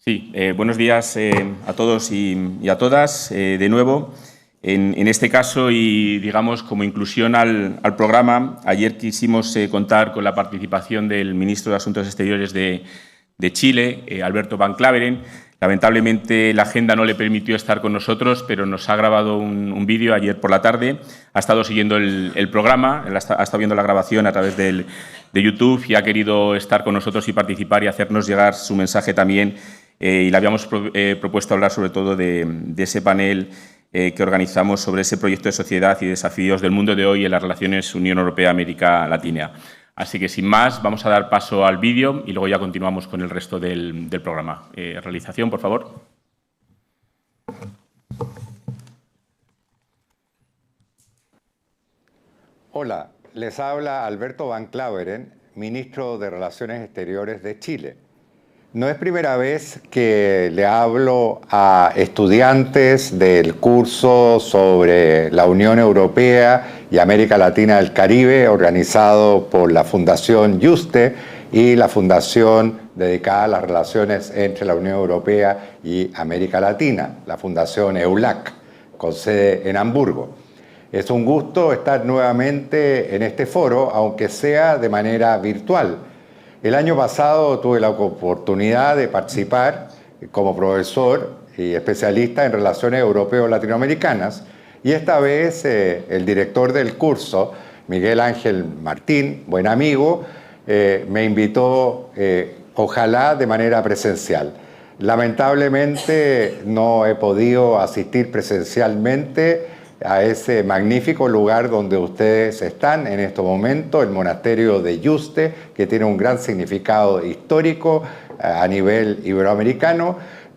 Sí, buenos días a todos y a todas. De nuevo, en este caso y, digamos, como inclusión al programa, ayer quisimos contar con la participación del ministro de Asuntos Exteriores de Chile, Alberto Van Klaveren. Lamentablemente, la agenda no le permitió estar con nosotros, pero nos ha grabado un vídeo ayer por la tarde. Ha estado siguiendo el programa, ha estado viendo la grabación a través de YouTube y ha querido estar con nosotros y participar y hacernos llegar su mensaje también. Y le habíamos propuesto hablar sobre todo de ese panel que organizamos sobre ese proyecto de sociedad y desafíos del mundo de hoy en las relaciones Unión Europea-América Latina. Así que, sin más, vamos a dar paso al vídeo y luego ya continuamos con el resto del programa. Realización, por favor. Hola, les habla Alberto Van Klaveren, ministro de Relaciones Exteriores de Chile. No es primera vez que le hablo a estudiantes del curso sobre la Unión Europea y América Latina del Caribe, organizado por la Fundación Juste y la Fundación dedicada a las relaciones entre la Unión Europea y América Latina, la Fundación EULAC, con sede en Hamburgo. Es un gusto estar nuevamente en este foro, aunque sea de manera virtual. El año pasado tuve la oportunidad de participar como profesor y especialista en relaciones europeo-latinoamericanas y esta vez el director del curso, Miguel Ángel Martín, buen amigo, me invitó, ojalá de manera presencial. Lamentablemente no he podido asistir presencialmente a ese magnífico lugar donde ustedes están en este momento, el monasterio de Yuste, que tiene un gran significado histórico a nivel iberoamericano,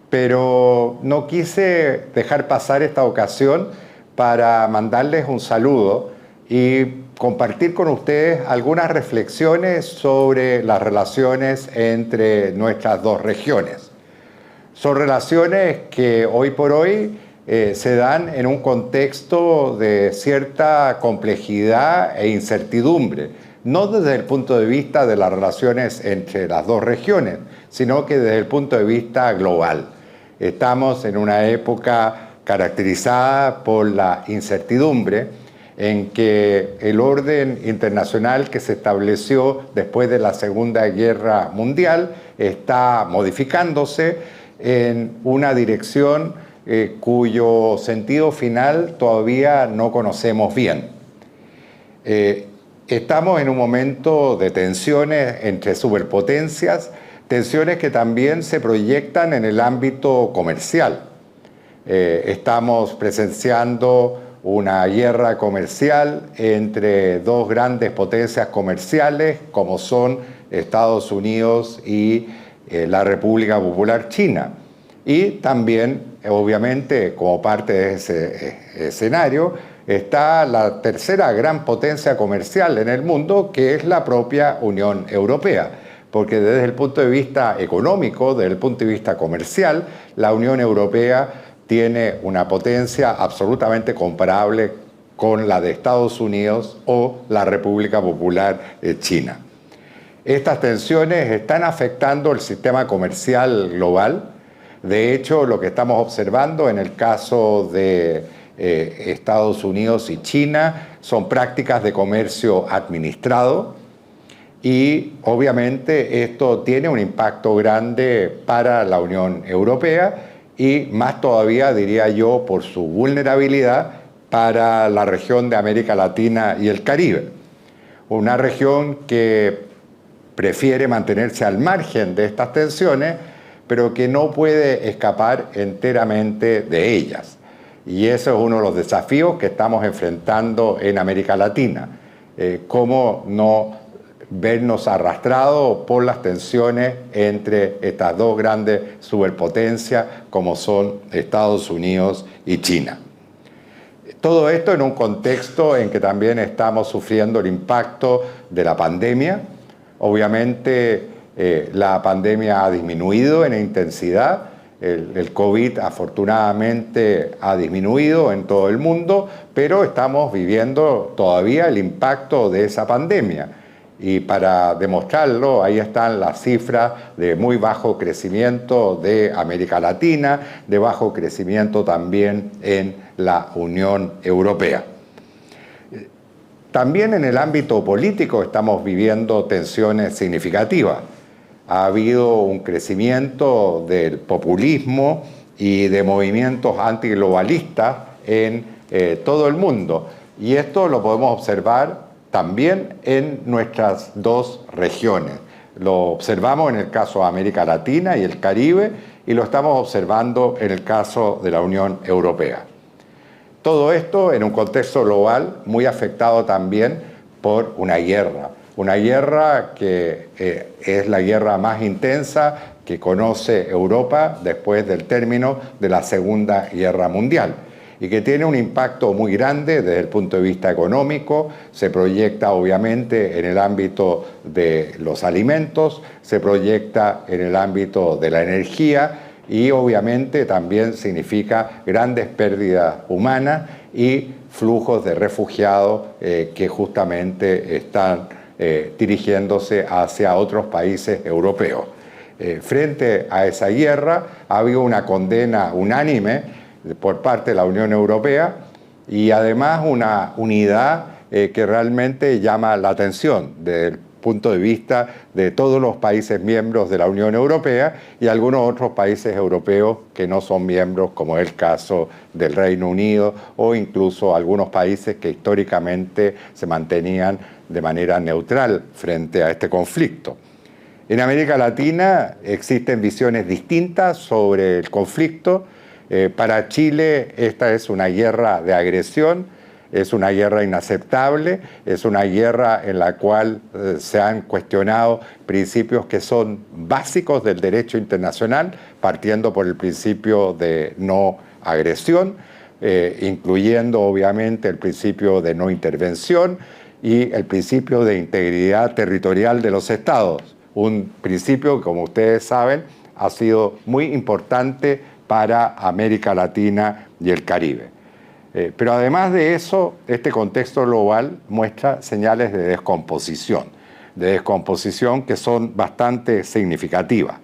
pero no quise dejar pasar esta ocasión para mandarles un saludo y compartir con ustedes algunas reflexiones sobre las relaciones entre nuestras dos regiones. Son relaciones que hoy por hoy se dan en un contexto de cierta complejidad e incertidumbre, no desde el punto de vista de las relaciones entre las dos regiones, sino que desde el punto de vista global. Estamos en una época caracterizada por la incertidumbre, en que el orden internacional que se estableció después de la Segunda Guerra Mundial está modificándose en una dirección cuyo sentido final todavía no conocemos bien. Estamos en un momento de tensiones entre superpotencias, tensiones que también se proyectan en el ámbito comercial. Estamos presenciando una guerra comercial entre dos grandes potencias comerciales como son Estados Unidos y la República Popular China. Y también, obviamente, como parte de ese escenario, está la tercera gran potencia comercial en el mundo, que es la propia Unión Europea. Porque desde el punto de vista económico, desde el punto de vista comercial, la Unión Europea tiene una potencia absolutamente comparable con la de Estados Unidos o la República Popular China. Estas tensiones están afectando el sistema comercial global. De hecho, lo que estamos observando en el caso de Estados Unidos y China son prácticas de comercio administrado y obviamente esto tiene un impacto grande para la Unión Europea y más todavía, diría yo, por su vulnerabilidad para la región de América Latina y el Caribe. Una región que prefiere mantenerse al margen de estas tensiones, pero que no puede escapar enteramente de ellas. Y eso es uno de los desafíos que estamos enfrentando en América Latina. Cómo no vernos arrastrados por las tensiones entre estas dos grandes superpotencias como son Estados Unidos y China. Todo esto en un contexto en que también estamos sufriendo el impacto de la pandemia. Obviamente, la pandemia ha disminuido en intensidad, el COVID afortunadamente ha disminuido en todo el mundo, pero estamos viviendo todavía el impacto de esa pandemia. Y para demostrarlo, ahí están las cifras de muy bajo crecimiento de América Latina, de bajo crecimiento también en la Unión Europea. También en el ámbito político estamos viviendo tensiones significativas. Ha habido un crecimiento del populismo y de movimientos antiglobalistas en todo el mundo. Y esto lo podemos observar también en nuestras dos regiones. Lo observamos en el caso de América Latina y el Caribe y lo estamos observando en el caso de la Unión Europea. Todo esto en un contexto global muy afectado también por una guerra que es la guerra más intensa que conoce Europa después del término de la Segunda Guerra Mundial y que tiene un impacto muy grande desde el punto de vista económico, se proyecta obviamente en el ámbito de los alimentos, se proyecta en el ámbito de la energía y obviamente también significa grandes pérdidas humanas y flujos de refugiados que justamente están dirigiéndose hacia otros países europeos. Frente a esa guerra ha habido una condena unánime por parte de la Unión Europea y además una unidad que realmente llama la atención desde el punto de vista de todos los países miembros de la Unión Europea y algunos otros países europeos que no son miembros, como es el caso del Reino Unido o incluso algunos países que históricamente se mantenían de manera neutral frente a este conflicto. En América Latina existen visiones distintas sobre el conflicto. Para Chile esta es una guerra de agresión, es una guerra inaceptable, es una guerra en la cual se han cuestionado principios que son básicos del derecho internacional, partiendo por el principio de no agresión, incluyendo obviamente el principio de no intervención y el principio de integridad territorial de los estados. Un principio que, como ustedes saben, ha sido muy importante para América Latina y el Caribe. Pero además de eso, este contexto global muestra señales de descomposición que son bastante significativas.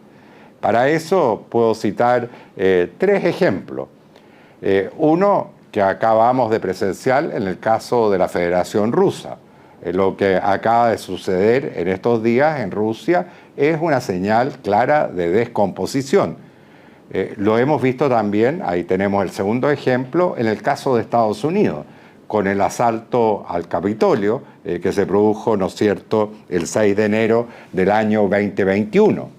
Para eso puedo citar tres ejemplos. Uno que acabamos de presenciar en el caso de la Federación Rusa. Lo que acaba de suceder en estos días en Rusia es una señal clara de descomposición. Lo hemos visto también, ahí tenemos el segundo ejemplo, en el caso de Estados Unidos, con el asalto al Capitolio que se produjo, ¿no es cierto?, el 6 de enero del año 2021.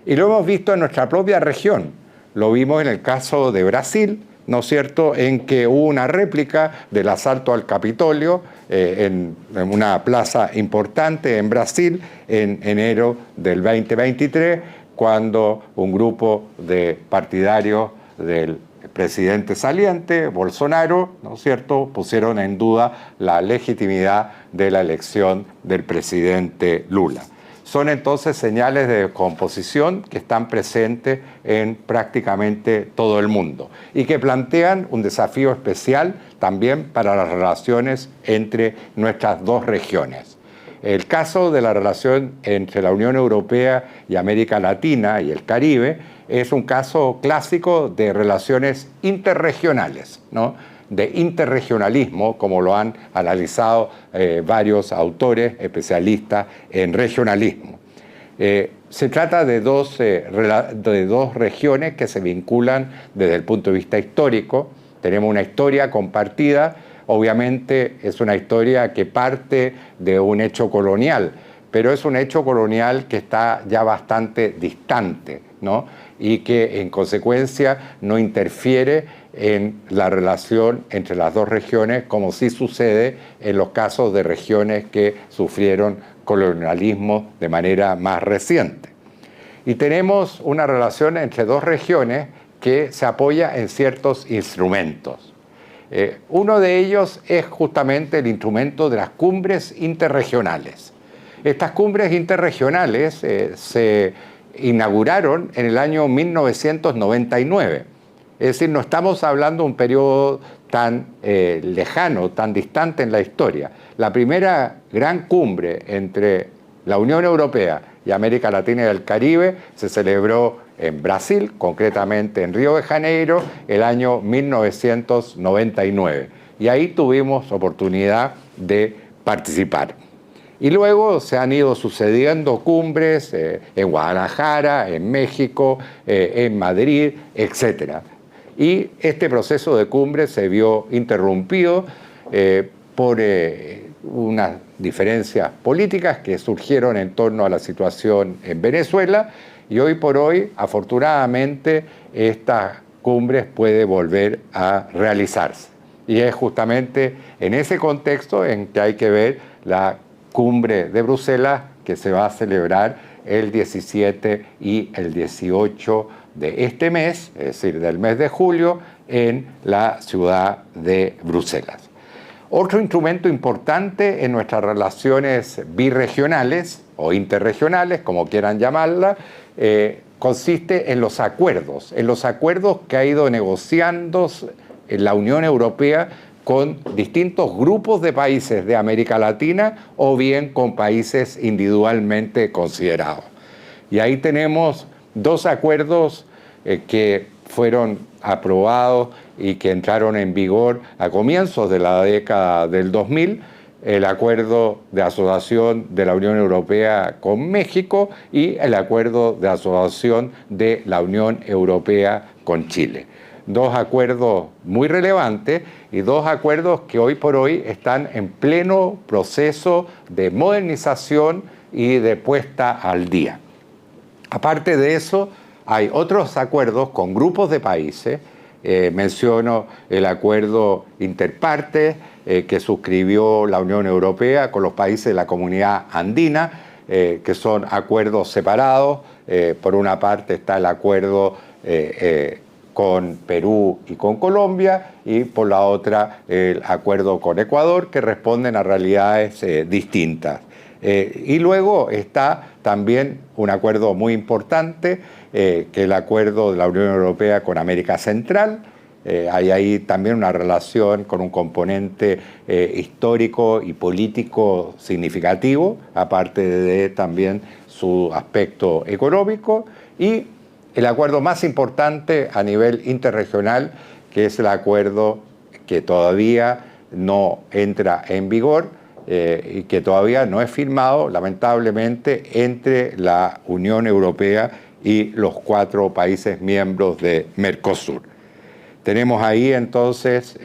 Y lo hemos visto en nuestra propia región. Lo vimos en el caso de Brasil, ¿no es cierto?, en que hubo una réplica del asalto al Capitolio en una plaza importante en Brasil en enero del 2023, cuando un grupo de partidarios del presidente saliente, Bolsonaro, ¿no es cierto?, pusieron en duda la legitimidad de la elección del presidente Lula. Son entonces señales de descomposición que están presentes en prácticamente todo el mundo y que plantean un desafío especial también para las relaciones entre nuestras dos regiones. El caso de la relación entre la Unión Europea y América Latina y el Caribe es un caso clásico de relaciones interregionales, ¿no?, de interregionalismo, como lo han analizado varios autores especialistas en regionalismo. Se trata de dos regiones que se vinculan desde el punto de vista histórico. Tenemos una historia compartida. Obviamente es una historia que parte de un hecho colonial, pero es un hecho colonial que está ya bastante distante, ¿no?, y que en consecuencia no interfiere en la relación entre las dos regiones, como sí sucede en los casos de regiones que sufrieron colonialismo de manera más reciente. Y tenemos una relación entre dos regiones que se apoya en ciertos instrumentos. Uno de ellos es justamente el instrumento de las cumbres interregionales. Estas cumbres interregionales se inauguraron en el año 1999 Es decir, no estamos hablando de un periodo tan lejano, tan distante en la historia. La primera gran cumbre entre la Unión Europea y América Latina y el Caribe se celebró en Brasil, concretamente en Río de Janeiro, el año 1999. Y ahí tuvimos oportunidad de participar. Y luego se han ido sucediendo cumbres en Guadalajara, en México, en Madrid, etc. Y este proceso de cumbre se vio interrumpido por unas diferencias políticas que surgieron en torno a la situación en Venezuela, y hoy por hoy, afortunadamente, esta cumbre puede volver a realizarse. Y es justamente en ese contexto en que hay que ver la cumbre de Bruselas, que se va a celebrar el 17 y el 18 de este mes, es decir, del mes de julio, en la ciudad de Bruselas. Otro instrumento importante en nuestras relaciones birregionales o interregionales, como quieran llamarla, consiste en los acuerdos que ha ido negociando en la Unión Europea con distintos grupos de países de América Latina o bien con países individualmente considerados. Y ahí tenemos dos acuerdos que fueron aprobados y que entraron en vigor a comienzos de la década del 2000, el acuerdo de asociación de la Unión Europea con México y el acuerdo de asociación de la Unión Europea con Chile. Dos acuerdos muy relevantes y dos acuerdos que hoy por hoy están en pleno proceso de modernización y de puesta al día. Aparte de eso, hay otros acuerdos con grupos de países. Menciono el acuerdo interpartes que suscribió la Unión Europea con los países de la Comunidad Andina, que son acuerdos separados. Por una parte está el acuerdo con Perú y con Colombia, y por la otra el acuerdo con Ecuador, que responden a realidades distintas. Y luego está también un acuerdo muy importante, que es el acuerdo de la Unión Europea con América Central. Hay ahí también una relación con un componente histórico y político significativo, aparte de también su aspecto económico, y el acuerdo más importante a nivel interregional, que es el acuerdo que todavía no entra en vigor y que todavía no es firmado, lamentablemente, entre la Unión Europea y los 4 países miembros de Mercosur. Tenemos ahí entonces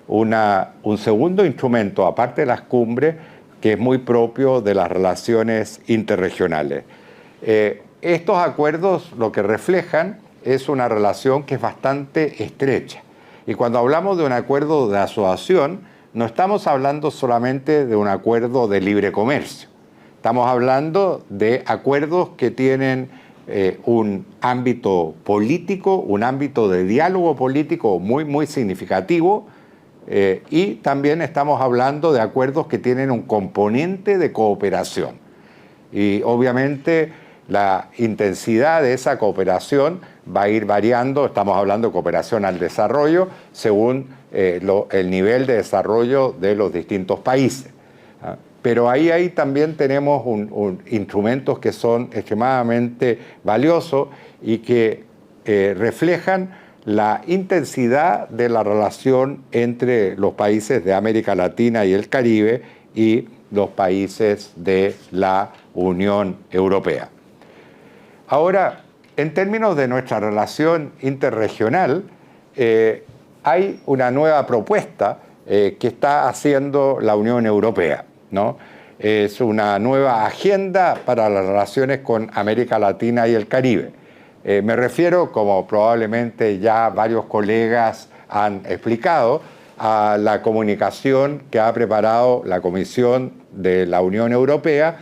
un segundo instrumento, aparte de las cumbres, que es muy propio de las relaciones interregionales. Estos acuerdos lo que reflejan es una relación que es bastante estrecha. Y cuando hablamos de un acuerdo de asociación, no estamos hablando solamente de un acuerdo de libre comercio. Estamos hablando de acuerdos que tienen un ámbito político, un ámbito de diálogo político muy significativo, y también estamos hablando de acuerdos que tienen un componente de cooperación. Y obviamente la intensidad de esa cooperación va a ir variando. Estamos hablando de cooperación al desarrollo según el nivel de desarrollo de los distintos países. Pero ahí también tenemos instrumentos que son extremadamente valiosos y que reflejan la intensidad de la relación entre los países de América Latina y el Caribe y los países de la Unión Europea. Ahora, en términos de nuestra relación interregional, hay una nueva propuesta que está haciendo la Unión Europea, ¿no? Es una nueva agenda para las relaciones con América Latina y el Caribe. Me refiero, como probablemente ya varios colegas han explicado, a la comunicación que ha preparado la Comisión de la Unión Europea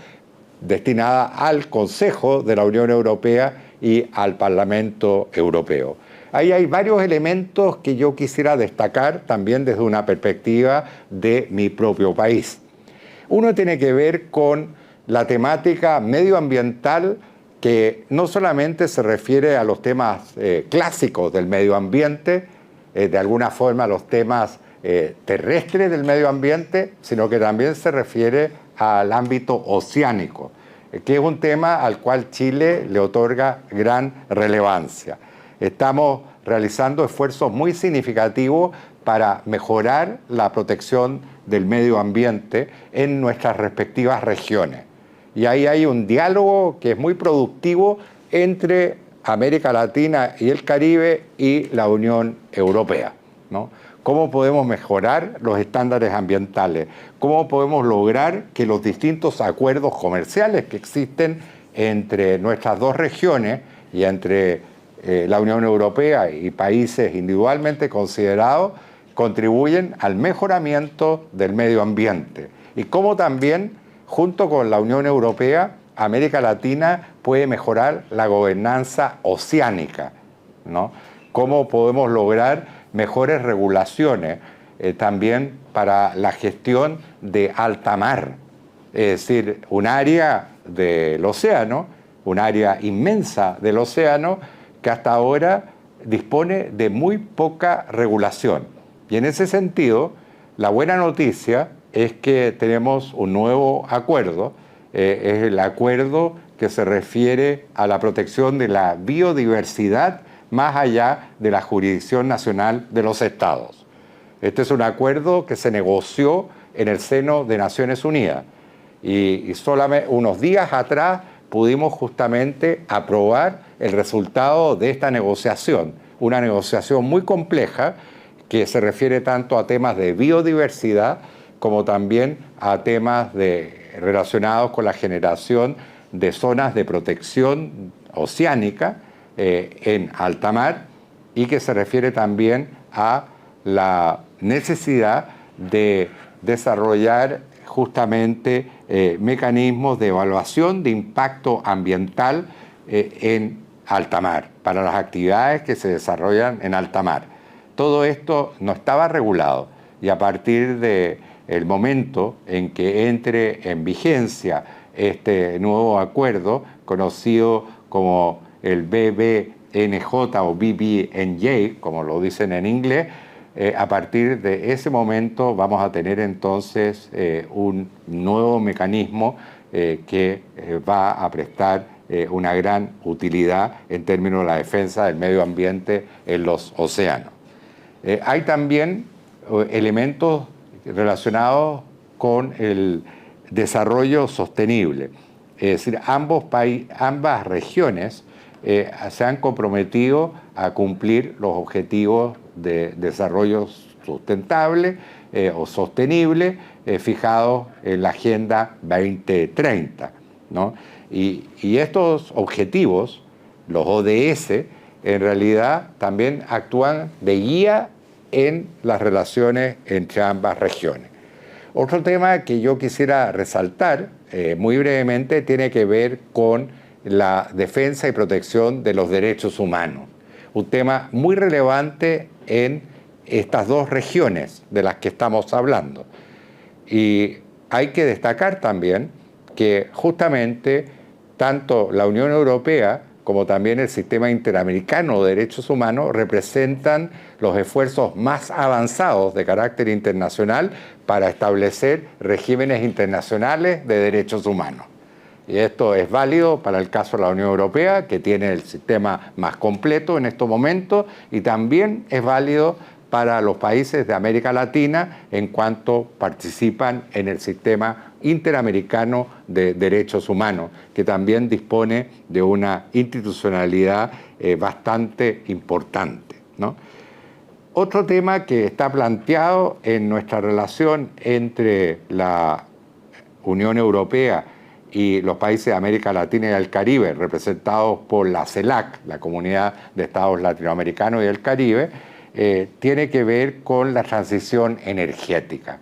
destinada al Consejo de la Unión Europea y al Parlamento Europeo. Ahí hay varios elementos que yo quisiera destacar también desde una perspectiva de mi propio país. Uno tiene que ver con la temática medioambiental que no solamente se refiere a los temas clásicos del medio ambiente, de alguna forma a los temas terrestres del medio ambiente, sino que también se refiere al ámbito oceánico, que es un tema al cual Chile le otorga gran relevancia. Estamos realizando esfuerzos muy significativos para mejorar la protección del medio ambiente en nuestras respectivas regiones. Y ahí hay un diálogo que es muy productivo entre América Latina y el Caribe y la Unión Europea, ¿no? ¿Cómo podemos mejorar los estándares ambientales? ¿Cómo podemos lograr que los distintos acuerdos comerciales que existen entre nuestras dos regiones y entre la Unión Europea y países individualmente considerados contribuyen al mejoramiento del medio ambiente? Y cómo también, junto con la Unión Europea, América Latina puede mejorar la gobernanza oceánica, ¿no? Cómo podemos lograr mejores regulaciones también para la gestión de alta mar, es decir, un área del océano, un área inmensa del océano que hasta ahora dispone de muy poca regulación. Y en ese sentido, la buena noticia es que tenemos un nuevo acuerdo, es el acuerdo que se refiere a la protección de la biodiversidad más allá de la jurisdicción nacional de los estados. Este es un acuerdo que se negoció en el seno de Naciones Unidas y solamente unos días atrás pudimos justamente aprobar el resultado de esta negociación, una negociación muy compleja que se refiere tanto a temas de biodiversidad como también a temas relacionados con la generación de zonas de protección oceánica en alta mar y que se refiere también a la necesidad de desarrollar justamente mecanismos de evaluación de impacto ambiental en alta mar, para las actividades que se desarrollan en alta mar. Todo esto no estaba regulado y a partir del momento en que entre en vigencia este nuevo acuerdo, conocido como el BBNJ o BBNJ, como lo dicen en inglés, a partir de ese momento vamos a tener entonces un nuevo mecanismo que va a prestar una gran utilidad en términos de la defensa del medio ambiente en los océanos. Hay también elementos relacionados con el desarrollo sostenible. Es decir, ambas regiones se han comprometido a cumplir los objetivos de desarrollo sustentable o sostenible fijados en la Agenda 2030, ¿no? Y estos objetivos, los ODS, en realidad también actúan de guía en las relaciones entre ambas regiones. Otro tema que yo quisiera resaltar muy brevemente tiene que ver con la defensa y protección de los derechos humanos. Un tema muy relevante en estas dos regiones de las que estamos hablando. Y hay que destacar también que justamente tanto la Unión Europea como también el Sistema Interamericano de Derechos Humanos representan los esfuerzos más avanzados de carácter internacional para establecer regímenes internacionales de derechos humanos. Y esto es válido para el caso de la Unión Europea, que tiene el sistema más completo en estos momentos, y también es válido para los países de América Latina en cuanto participan en el sistema interamericano de derechos humanos, que también dispone de una institucionalidad bastante importante, ¿no? Otro tema que está planteado en nuestra relación entre la Unión Europea y los países de América Latina y el Caribe, representados por la CELAC, la Comunidad de Estados Latinoamericanos y del Caribe, tiene que ver con la transición energética.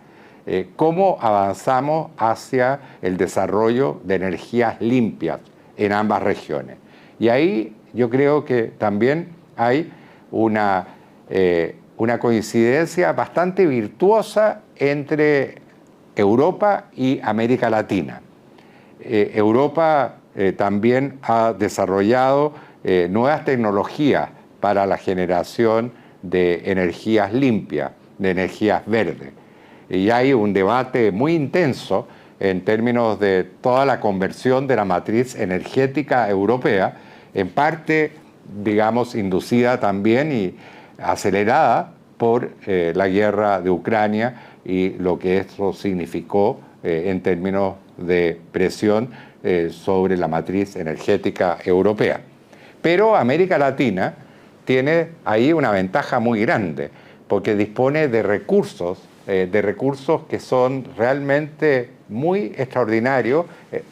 Cómo avanzamos hacia el desarrollo de energías limpias en ambas regiones. Y ahí yo creo que también hay una coincidencia bastante virtuosa entre Europa y América Latina. Europa también ha desarrollado nuevas tecnologías para la generación de energías limpias, de energías verdes. Y hay un debate muy intenso en términos de toda la conversión de la matriz energética europea, en parte, digamos, inducida también y acelerada por la guerra de Ucrania y lo que esto significó en términos de presión sobre la matriz energética europea. Pero América Latina tiene ahí una ventaja muy grande, porque dispone de recursos que son realmente muy extraordinarios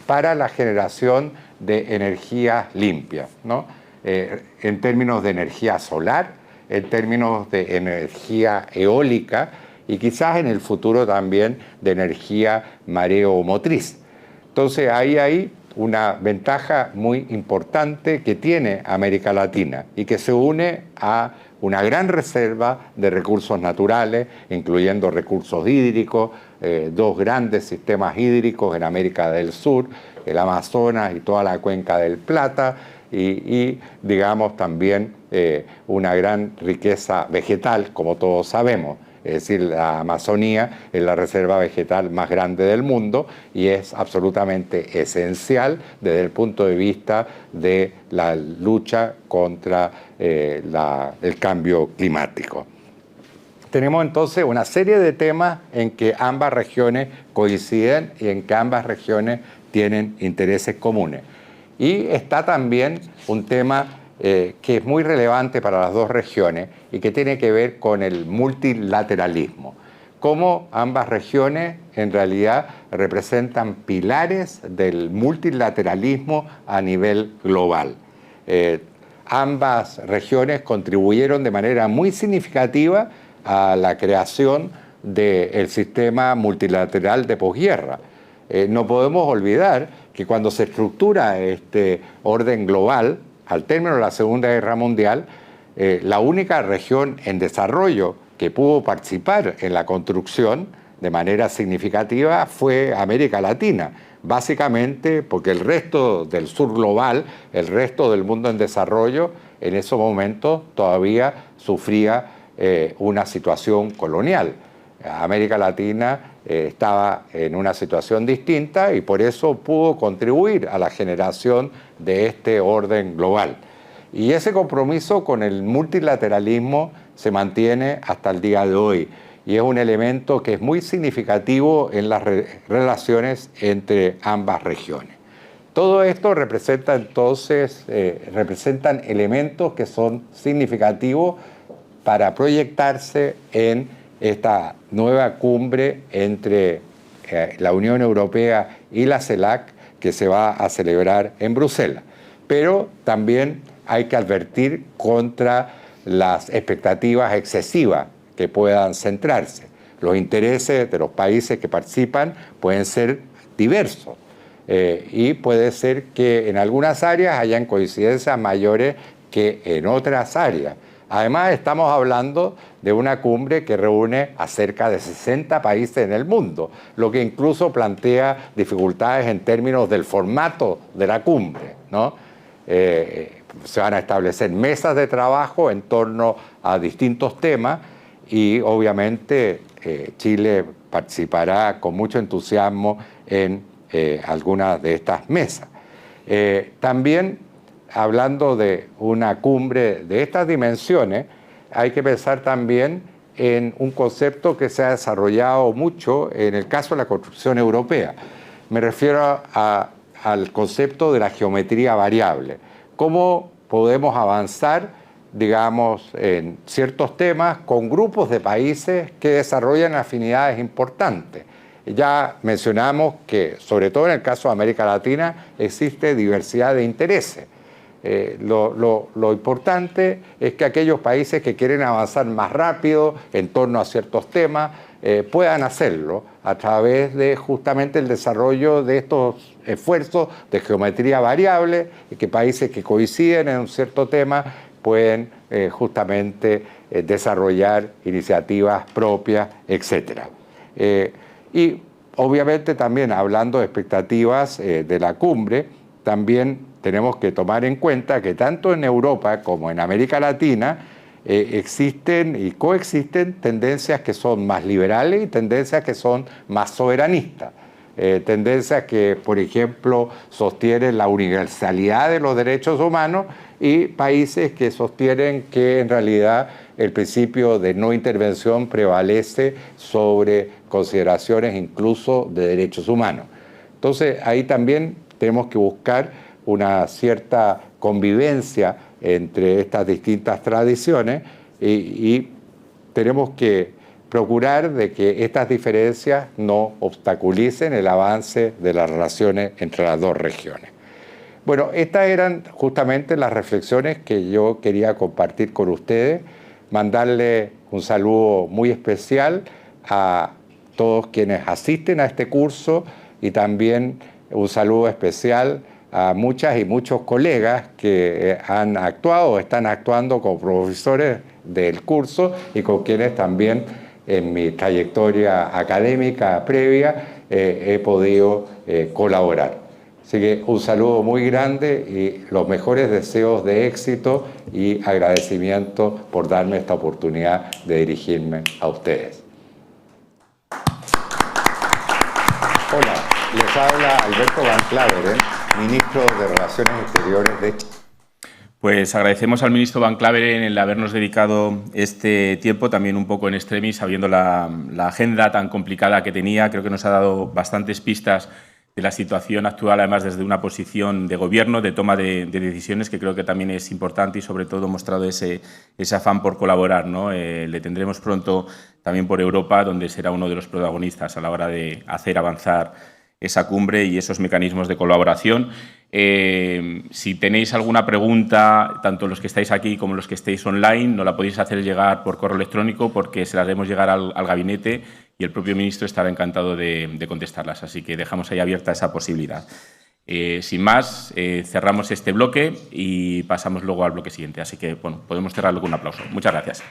para la generación de energías limpias, ¿no? En términos de energía solar, en términos de energía eólica y quizás en el futuro también de energía mareomotriz. Entonces hay una ventaja muy importante que tiene América Latina y que se une a una gran reserva de recursos naturales, incluyendo recursos hídricos, dos grandes sistemas hídricos en América del Sur, el Amazonas y toda la cuenca del Plata, y digamos también una gran riqueza vegetal, como todos sabemos. Es decir, la Amazonía es la reserva vegetal más grande del mundo y es absolutamente esencial desde el punto de vista de la lucha contra el cambio climático. Tenemos entonces una serie de temas en que ambas regiones coinciden y en que ambas regiones tienen intereses comunes. Y está también un tema que es muy relevante para las dos regiones y que tiene que ver con el multilateralismo. Cómo ambas regiones en realidad representan pilares del multilateralismo a nivel global. Ambas regiones contribuyeron de manera muy significativa a la creación del sistema multilateral de posguerra. No podemos olvidar que cuando se estructura este orden global, al término de la Segunda Guerra Mundial, la única región en desarrollo que pudo participar en la construcción de manera significativa fue América Latina, básicamente porque el resto del sur global, el resto del mundo en desarrollo, en esos momentos todavía sufría una situación colonial. América Latina estaba en una situación distinta y por eso pudo contribuir a la generación de este orden global. Y ese compromiso con el multilateralismo se mantiene hasta el día de hoy y es un elemento que es muy significativo en las relaciones entre ambas regiones. Todo esto representa entonces, representan elementos que son significativos para proyectarse en esta nueva cumbre entre la Unión Europea y la CELAC que se va a celebrar en Bruselas. Pero también hay que advertir contra las expectativas excesivas que puedan centrarse. Los intereses de los países que participan pueden ser diversos y puede ser que en algunas áreas hayan coincidencias mayores que en otras áreas. Además, estamos hablando de una cumbre que reúne a cerca de 60 países en el mundo, lo que incluso plantea dificultades en términos del formato de la cumbre, ¿no? Se van a establecer mesas de trabajo en torno a distintos temas y obviamente Chile participará con mucho entusiasmo en algunas de estas mesas. También, hablando de una cumbre de estas dimensiones, hay que pensar también en un concepto que se ha desarrollado mucho en el caso de la construcción europea. Me refiero al concepto de la geometría variable. ¿Cómo podemos avanzar, digamos, en ciertos temas con grupos de países que desarrollan afinidades importantes? Ya mencionamos que, sobre todo en el caso de América Latina, existe diversidad de intereses. Lo importante es que aquellos países que quieren avanzar más rápido en torno a ciertos temas puedan hacerlo a través de justamente el desarrollo de estos esfuerzos de geometría variable y que países que coinciden en un cierto tema pueden justamente desarrollar iniciativas propias, etc. Y obviamente también hablando de expectativas de la cumbre, también tenemos que tomar en cuenta que tanto en Europa como en América Latina existen y coexisten tendencias que son más liberales y tendencias que son más soberanistas. Tendencias que, por ejemplo, sostienen la universalidad de los derechos humanos y países que sostienen que en realidad el principio de no intervención prevalece sobre consideraciones incluso de derechos humanos. Entonces, ahí también tenemos que buscar una cierta convivencia entre estas distintas tradiciones y tenemos que procurar de que estas diferencias no obstaculicen el avance de las relaciones entre las dos regiones. Bueno, estas eran justamente las reflexiones que yo quería compartir con ustedes, mandarle un saludo muy especial a todos quienes asisten a este curso y también un saludo especial a muchas y muchos colegas que han actuado o están actuando como profesores del curso y con quienes también en mi trayectoria académica previa he podido colaborar. Así que un saludo muy grande y los mejores deseos de éxito y agradecimiento por darme esta oportunidad de dirigirme a ustedes. Hola, les habla Alberto Van Klaveren, ministro de Relaciones Exteriores de Chile. Pues agradecemos al ministro Van Klaveren el habernos dedicado este tiempo, también un poco en extremis, sabiendo la agenda tan complicada que tenía. Creo que nos ha dado bastantes pistas de la situación actual, además desde una posición de gobierno, de toma de decisiones, que creo que también es importante y sobre todo ha mostrado ese afán por colaborar, ¿no? Le tendremos pronto también por Europa, donde será uno de los protagonistas a la hora de hacer avanzar esa cumbre y esos mecanismos de colaboración. Si tenéis alguna pregunta, tanto los que estáis aquí como los que estéis online, nos la podéis hacer llegar por correo electrónico porque se las haremos llegar al gabinete y el propio ministro estará encantado de contestarlas. Así que dejamos ahí abierta esa posibilidad. Sin más, cerramos este bloque y pasamos luego al bloque siguiente. Así que, bueno, podemos cerrarlo con un aplauso. Muchas gracias.